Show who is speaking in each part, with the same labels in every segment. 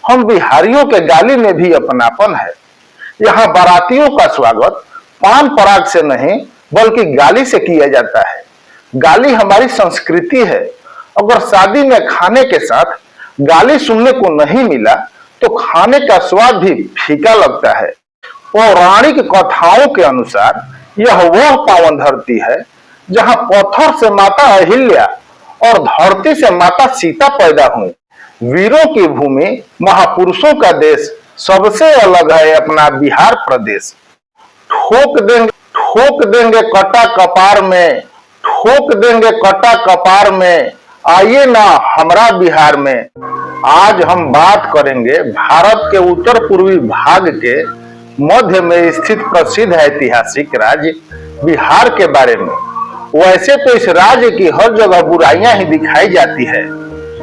Speaker 1: हम बिहारियों के गाली में भी अपनापन है। यहाँ बारातियों का स्वागत पान पराग से नहीं बल्कि गाली से किया जाता है। गाली हमारी संस्कृति है। अगर शादी में खाने के साथ गाली सुनने को नहीं मिला तो खाने का स्वाद भी फीका लगता है। पौराणिक कथाओं के अनुसार यह वह पावन धरती है जहाँ पत्थर से माता अहिल्या और धरती से माता सीता पैदा हुई। वीरों की भूमि, महापुरुषों का देश, सबसे अलग है अपना बिहार प्रदेश। ठोक देंगे कटा कपार में, ठोक देंगे कटा कपार में, आइए ना हमरा बिहार में। आज हम बात करेंगे भारत के उत्तर पूर्वी भाग के मध्य में स्थित प्रसिद्ध ऐतिहासिक राज्य बिहार के बारे में। वैसे तो इस राज्य की हर जगह बुराइयां ही दिखाई जाती है,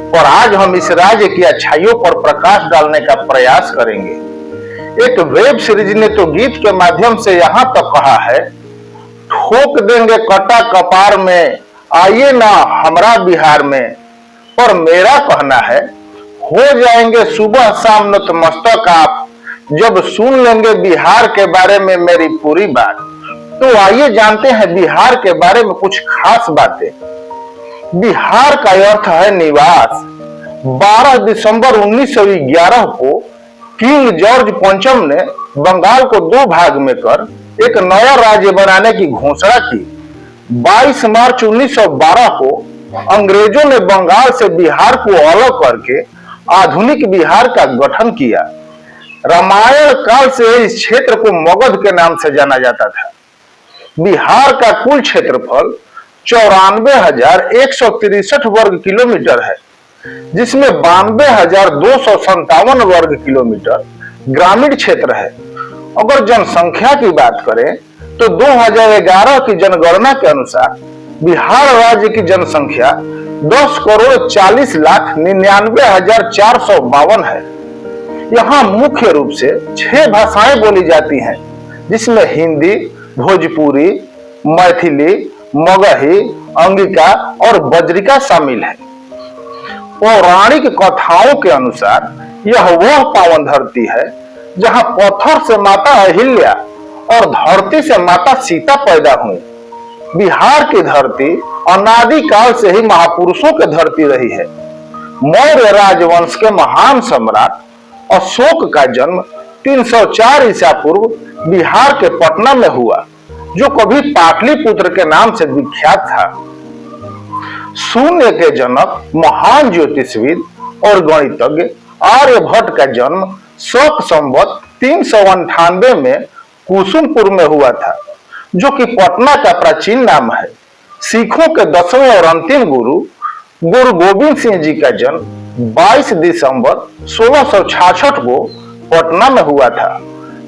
Speaker 1: और आज हम इस राज्य की अच्छाइयों पर प्रकाश डालने का प्रयास करेंगे। एक वेब सीरीज ने तो गीत के माध्यम से यहाँ तक कहा है, ठोक देंगे कटा कपार में, आइए ना हमरा बिहार में। पर मेरा कहना है, हो जाएंगे सुबह शाम नतमस्तक आप जब सुन लेंगे बिहार के बारे में मेरी पूरी बात। तो आइए जानते हैं बिहार के बारे में कुछ खास बातें। बिहार का अर्थ है निवास। 12 दिसंबर 1911 को किंग जॉर्ज पंचम ने बंगाल को 2 भाग में कर एक नया राज्य बनाने की घोषणा की। 22 मार्च 1912 को अंग्रेजों ने बंगाल से बिहार को अलग करके आधुनिक बिहार का गठन किया। रामायण काल से इस क्षेत्र को मगध के नाम से जाना जाता था। बिहार का कुल क्षेत्रफल 94,163 वर्ग किलोमीटर है, जिसमें 92,257 वर्ग किलोमीटर ग्रामीण क्षेत्र है। अगर जनसंख्या की बात करें तो 2011 की जनगणना के अनुसार बिहार राज्य की जनसंख्या 10,40,99,452 है। यहाँ मुख्य रूप से 6 भाषाएं बोली जाती हैं, जिसमें हिंदी, भोजपुरी, मैथिली, मगही, अंगिका और बज्रिका शामिल है। पौराणिक कथाओं के अनुसार यह वह पावन धरती है जहाँ पत्थर से माता अहिल्या और धरती से माता सीता पैदा हुई। बिहार की धरती अनादि काल से ही महापुरुषों की धरती रही है। मौर्य राजवंश के महान सम्राट अशोक का जन्म 304 ईसा पूर्व बिहार के पटना में हुआ, जो कभी पाटलिपुत्र के नाम से विख्यात था। शून्य के जनक महान ज्योतिषविद और गणितज्ञ आर्यभट्ट का जन्म शक संवत 398 में कुसुमपुर में हुआ था, जो कि पटना का प्राचीन नाम है। सिखों के 10वें और अंतिम गुरु गोविंद सिंह जी का जन्म 22 दिसंबर 1666 को पटना में हुआ था।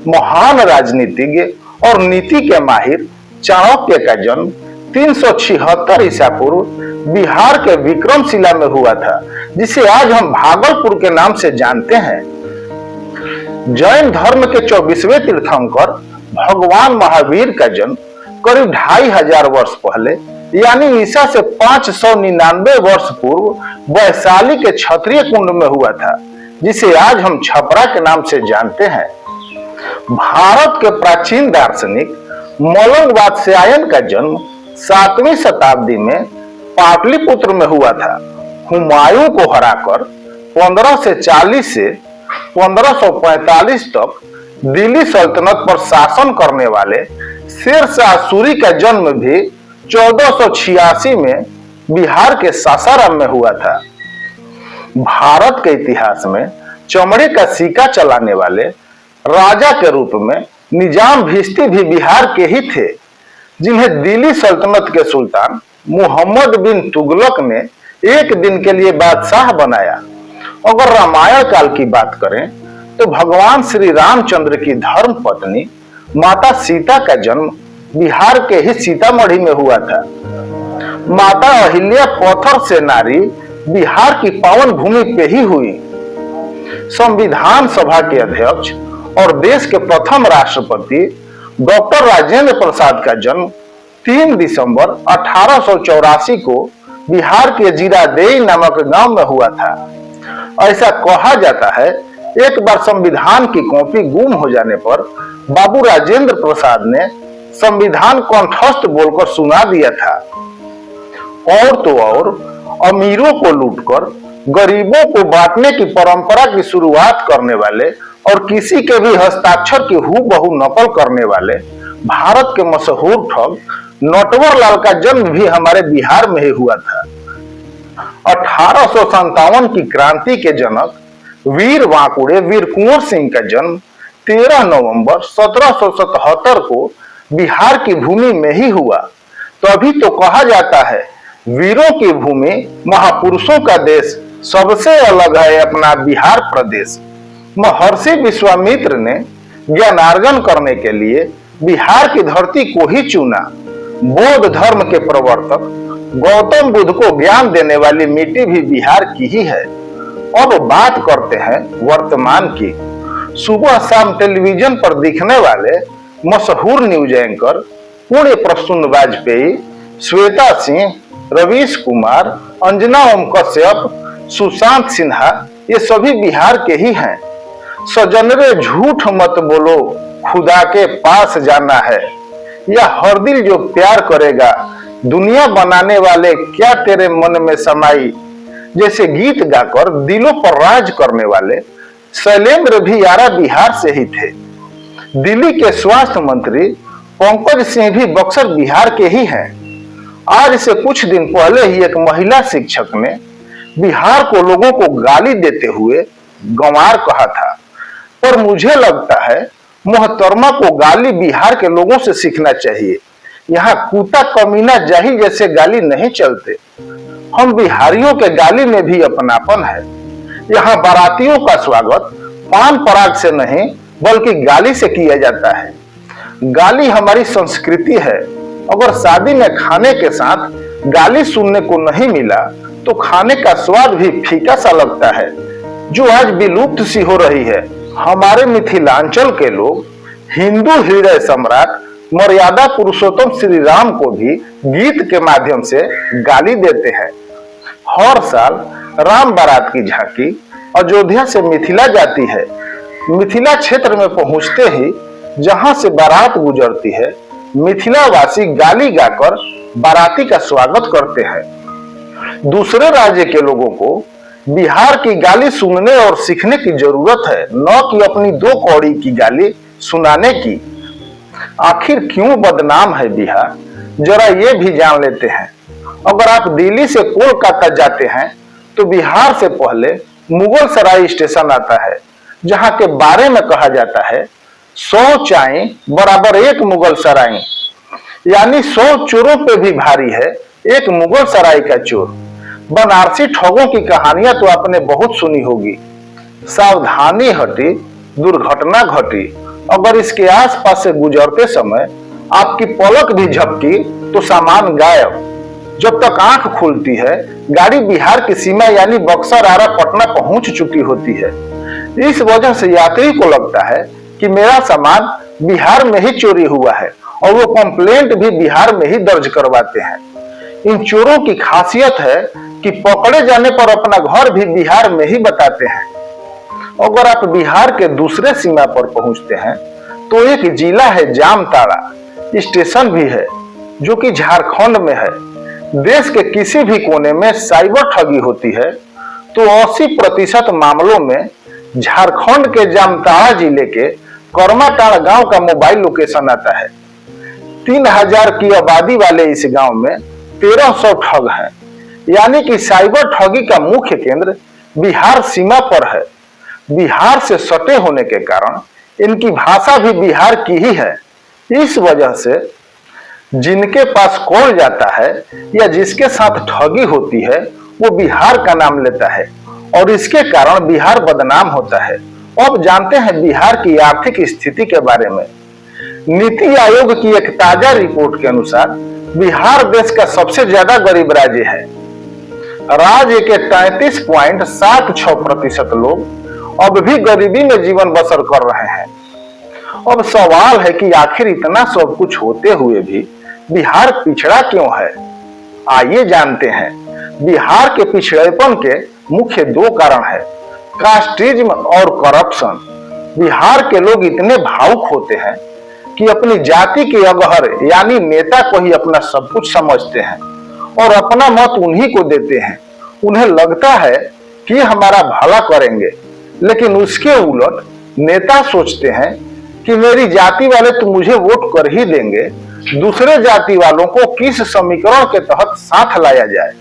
Speaker 1: महान राजनीतिज्ञ और नीति के माहिर चाणक्य का जन्म 376 ईसा पूर्व बिहार के विक्रमशिला में हुआ था, जिसे आज हम भागलपुर के नाम से जानते हैं। जैन धर्म के 24वें तीर्थंकर भगवान महावीर का जन्म करीब 2500 वर्ष पहले यानी ईसा से 599 वर्ष पूर्व वैशाली के क्षत्रिय कुंड में हुआ था, जिसे आज हम छपरा के नाम से जानते हैं। भारत के प्राचीन दार्शनिक मलंग वात्स्यायन का जन्म 7वीं शताब्दी में पाटलिपुत्र में हुआ था। हुमायूं को हराकर 1540 से 1545 तक दिल्ली सल्तनत पर शासन करने वाले शेरशाह सूरी का जन्म भी 1486 में बिहार के सासाराम में हुआ था। भारत के इतिहास में चमड़े का सिक्का चलाने वाले राजा के रूप में निजाम भिश्ती भी बिहार के ही थे, जिन्हें दिल्ली सल्तनत के सुल्तान मुहम्मद बिन तुगलक ने एक दिन के लिए बादशाह बनाया। अगर रामायण काल की बात करें तो भगवान श्री रामचंद्र की धर्म पत्नी माता सीता का जन्म बिहार के ही सीतामढ़ी में हुआ था। माता अहिल्या पत्थर से नारी बिहार की पावन भूमि पे ही हुई। संविधान सभा के अध्यक्ष और देश के प्रथम राष्ट्रपति डॉक्टर राजेंद्र प्रसाद का जन्म 3 दिसंबर 1884 को बिहार के जीरादेई नामक गांव में हुआ था। ऐसा कहा जाता है एक बार संविधान की कॉपी गुम हो जाने पर बाबू राजेंद्र प्रसाद ने संविधान कंठस्थ बोलकर सुना दिया था। और तो और अमीरों को लूटकर गरीबों को बांटने की परंपरा की शुरुआत करने वाले और किसी के भी हस्ताक्षर की हूबहू नकल करने वाले भारत के मशहूर ठग नटवर लाल का जन्म भी हमारे बिहार में ही हुआ था। 1857 की क्रांति के जनक वीर वांकुड़े वीर कुंवर सिंह का जन्म 13 नवंबर 1777 को बिहार की भूमि में ही हुआ। तभी तो कहा जाता है, वीरों की भूमि महापुरुषों का देश, सबसे अलग है अपना बिहार प्रदेश। महर्षि विश्वामित्र ने ज्ञानार्जन करने के लिए बिहार की धरती को ही चुना। बौद्ध धर्म के प्रवर्तक गौतम बुद्ध को ज्ञान देने वाली मिट्टी भी बिहार की ही है। अब बात करते हैं वर्तमान की। सुबह शाम टेलीविजन पर दिखने वाले मशहूर न्यूज एंकर पुण्य प्रसून वाजपेयी, श्वेता सिंह, रवीश कुमार, अंजना ओम कश्यप, सुशांत सिन्हा, ये सभी बिहार के ही हैं। सजनरे झूठ मत बोलो, खुदा के पास जाना है, या हर दिल जो प्यार करेगा, दुनिया बनाने वाले क्या तेरे मन में समाई, जैसे गीत गाकर दिलों पर राज करने वाले शैलेंद्र भी यारा बिहार से ही थे। दिल्ली के स्वास्थ्य मंत्री पंकज सिंह भी बक्सर बिहार के ही हैं। आज से कुछ दिन पहले ही एक महिला शिक्षक ने बिहार को लोगों को गाली देते हुए गंवार कहा था। पर मुझे लगता है मोहतरमा को गाली बिहार के लोगों से सीखना चाहिए। यहाँ कुत्ता कमीना जाही जैसे गाली नहीं चलते। हम बिहारियों के गाली में भी अपनापन है। यहाँ बारातियों का स्वागत पान पराग से नहीं बल्कि गाली से किया जाता है। गाली हमारी संस्कृति है। अगर शादी में खाने के साथ गाली सुनने को नहीं मिला तो खाने का स्वाद भी फीका सा लगता है, जो आज विलुप्त सी हो रही है। हमारे मिथिलांचल के लोग हिंदू हृदय सम्राट मर्यादा पुरुषोत्तम श्री राम को भी गीत के माध्यम से गाली देते हैं। हर साल राम बारात की झांकी अयोध्या से मिथिला जाती है। मिथिला क्षेत्र में पहुंचते ही जहां से बारात गुजरती है, मिथिला वासी गाली गाकर बाराती का स्वागत करते हैं। दूसरे राज्य के लोगों को बिहार की गाली सुनने और सीखने की जरूरत है, न कि अपनी दो कौड़ी की गाली सुनाने की। आखिर क्यों बदनाम है बिहार, जरा ये भी जान लेते हैं। अगर आप दिल्ली से कोलकाता जाते हैं तो बिहार से पहले मुगल सराय स्टेशन आता है, जहां के बारे में कहा जाता है 100 चाय बराबर एक मुगल सराय, यानी 100 चोरों पे भी भारी है एक मुगल सराय का चोर। बनारसी ठगों की कहानियां तो आपने बहुत सुनी होगी। सावधानी हटी दुर्घटना घटी। अगर इसके आसपास से गुजरते समय आपकी पलक भी झपकी तो सामान गायब। जब तक आंख खुलती है गाड़ी बिहार की सीमा यानी बक्सर, आरा, पटना पहुंच चुकी होती है। इस वजह से यात्री को लगता है कि मेरा सामान बिहार में ही चोरी हुआ है और वो कंप्लेंट भी बिहार में ही दर्ज करवाते हैं। इन चोरों की खासियत है कि पकड़े जाने पर अपना घर भी बिहार में ही बताते हैं। अगर आप बिहार के दूसरे सीमा पर पहुंचते हैं तो एक जिला है जामताड़ा, स्टेशन भी है जो कि झारखंड में है। देश के किसी भी कोने में साइबर ठगी होती है तो 80% मामलों में झारखंड के जामताड़ा जिले के कर्माटाड़ गांव का मोबाइल लोकेशन आता है। 3000 की आबादी वाले इस गांव में 1300 ठग हैं, यानी कि साइबर ठगी का मुख्य केंद्र बिहार सीमा पर है। बिहार से सटे होने के कारण इनकी भाषा भी बिहार की ही है। इस वजह से जिनके पास कॉल जाता है या जिसके साथ ठगी होती है वो बिहार का नाम लेता है और इसके कारण बिहार बदनाम होता है। अब जानते हैं बिहार की आर्थिक स्थिति के बारे में। नीति आयोग की एक ताजा रिपोर्ट के अनुसार बिहार देश का सबसे ज्यादा गरीब राज्य है। राज्य के 33.76% लोग अब भी गरीबी में जीवन बसर कर रहे हैं। अब सवाल है कि आखिर इतना सब कुछ होते हुए भी बिहार पिछड़ा क्यों है। आइए जानते हैं। बिहार के पिछड़ेपन के मुख्य 2 कारण है। कास्टिज्म और करप्शन। बिहार के लोग इतने भावुक होते हैं कि अपनी जाति के अगहर यानी नेता को ही अपना सब कुछ समझते हैं और अपना मत उन्हीं को देते हैं। उन्हें लगता है कि हमारा भला करेंगे, लेकिन उसके उलट नेता सोचते हैं कि मेरी जाति वाले तो मुझे वोट कर ही देंगे, दूसरे जाति वालों को किस समीकरण के तहत साथ लाया जाए।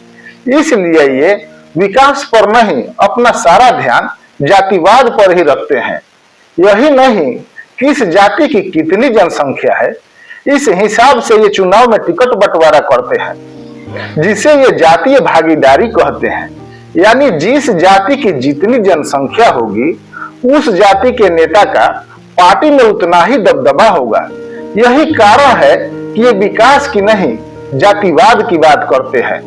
Speaker 1: इसलिए ये विकास पर नहीं, अपना सारा ध्यान जातिवाद पर ही रखते हैं। यही नहीं, किस जाति की कितनी जनसंख्या है, इस हिसाब से ये चुनाव में टिकट बंटवारा करते हैं, जिसे ये जातीय भागीदारी कहते हैं। यानी जिस जाति की जितनी जनसंख्या होगी, उस जाति के नेता का पार्टी में उतना ही दबदबा होगा। यही कारण है कि ये विकास की नहीं, जातिवाद की बात करते हैं।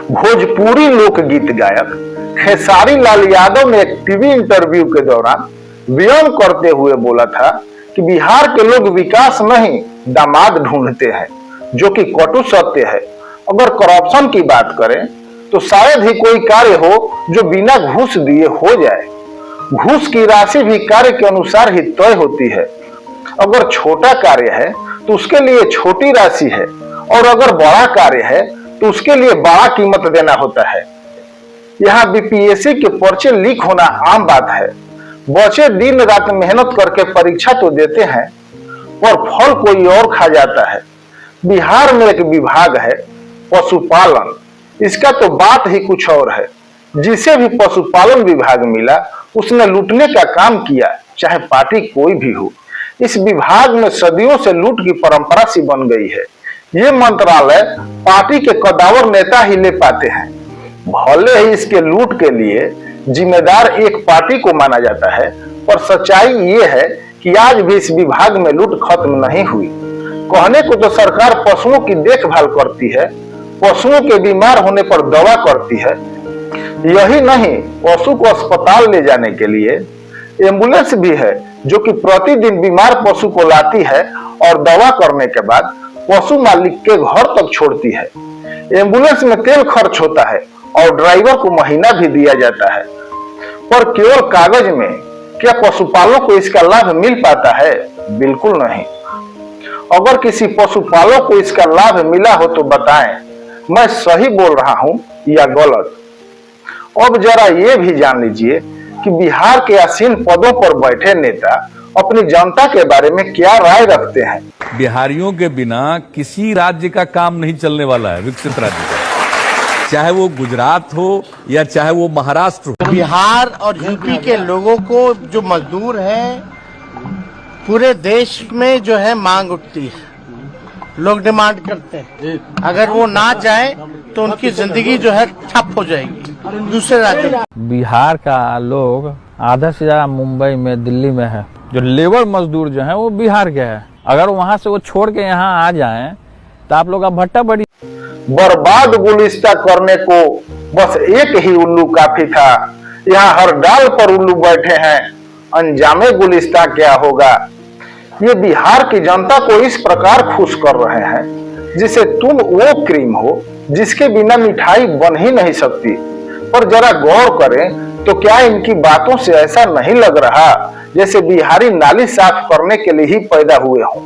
Speaker 1: भोजपुरी लोकगीत गायक खेसारी लाल यादव ने एक टीवी इंटरव्यू के दौरान व्यंग करते हुए बोला था कि बिहार के लोग विकास नहीं, दामाद ढूंढते हैं, जो कि कटु सत्य है। अगर करप्शन की बात करें तो शायद ही कोई कार्य हो जो बिना घूस दिए हो जाए। घूस की राशि भी कार्य के अनुसार ही तय होती है। अगर छोटा कार्य है तो उसके लिए छोटी राशि है, और अगर बड़ा कार्य है तो उसके लिए बड़ा कीमत देना होता है। यहाँ बीपीएससी के पर्चे लीक होना आम बात है। बच्चे दिन रात मेहनत करके परीक्षा तो देते हैं, पर फल कोई और खा जाता है। बिहार में एक विभाग है पशुपालन, इसका तो बात ही कुछ और है। जिसे भी पशुपालन विभाग मिला उसने लूटने का काम किया, चाहे पार्टी कोई भी हो। इस विभाग में सदियों से लूट की परंपरा सी बन गई है। ये मंत्रालय पार्टी के कदावर नेता ही ले पाते हैं। भले ही इसके लूट के लिए जिम्मेदार एक पार्टी को माना जाता है, पर सच्चाई ये है कि आज भी इस विभाग में लूट खत्म नहीं हुई। कहने को तो सरकार पशुओं की देखभाल करती है, पशुओं के बीमार होने पर दवा करती है। यही नहीं, पशु को अस्पताल ले जाने के लिए एम्बुलेंस भी है, जो कि प्रतिदिन बीमार पशु को लाती है और दवा करने के बाद पशु मालिक के घर तक छोड़ती है। एम्बुलेंस में तेल खर्च होता है और ड्राइवर को महीना भी दिया जाता है, पर केवल कागज में। क्या पशुपालकों को इसका लाभ मिल पाता है? बिल्कुल नहीं। अगर किसी पशुपालक को इसका लाभ मिला हो तो बताएं, मैं सही बोल रहा हूं या गलत। अब जरा ये भी जान लीजिए कि बिहार के आसीन पदों पर बैठे नेता अपनी जनता के बारे में क्या राय रखते हैं।
Speaker 2: बिहारियों के बिना किसी राज्य का काम नहीं चलने वाला है, विकसित राज्य का, चाहे वो गुजरात हो या चाहे वो महाराष्ट्र हो।
Speaker 3: बिहार और यूपी के लोगों को जो मजदूर हैं, पूरे देश में जो है मांग उठती है, लोग डिमांड करते हैं। अगर वो ना जाए तो उनकी जिंदगी जो है ठप हो जाएगी दूसरे राज्यों।
Speaker 4: बिहार का लोग आधा से ज्यादा मुंबई में, दिल्ली में है। जो लेबर मजदूर जो है वो बिहार के है। अगर वहाँ से वो छोड़ के यहाँ आ जाएं तो आप लोग का भट्टा बड़ी।
Speaker 1: बर्बाद गुलिस्ता करने को बस एक ही उल्लू काफी था। यहाँ हर डाल पर उल्लू बैठे हैं, अंजामे गुलिस्ता क्या होगा। ये बिहार की जनता को इस प्रकार खुश कर रहे हैं जिसे तुम वो क्रीम हो जिसके बिना मिठाई बन ही नहीं सकती। पर जरा गौर करें तो क्या इनकी बातों से ऐसा नहीं लग रहा जैसे बिहारी नाली साफ करने के लिए ही पैदा हुए हों।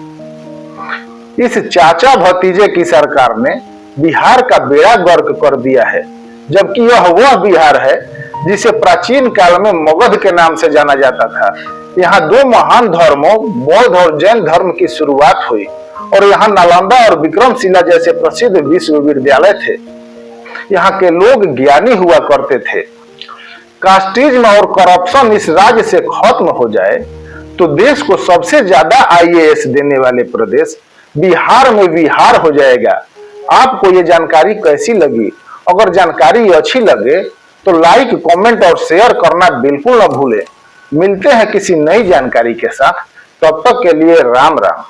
Speaker 1: इस चाचा भतीजे की सरकार ने बिहार का बेड़ा गर्क कर दिया है, जबकि यह वह बिहार है जिसे प्राचीन काल में मगध के नाम से जाना जाता था। यहाँ दो महान धर्मों, बौद्ध और जैन धर्म की शुरुआत हुई, और यहाँ नालंदा और विक्रमशिला जैसे प्रसिद्ध विश्वविद्यालय थे। यहाँ के लोग ज्ञानी हुआ करते थे। कास्टिज्म और करप्शन इस राज्य से खत्म हो जाए तो देश को सबसे ज्यादा आईएएस देने वाले प्रदेश बिहार में विहार हो जाएगा। आपको ये जानकारी कैसी लगी? अगर जानकारी अच्छी लगे तो लाइक, कमेंट और शेयर करना बिल्कुल न भूलें। मिलते हैं किसी नई जानकारी के साथ, तब तक के लिए राम राम।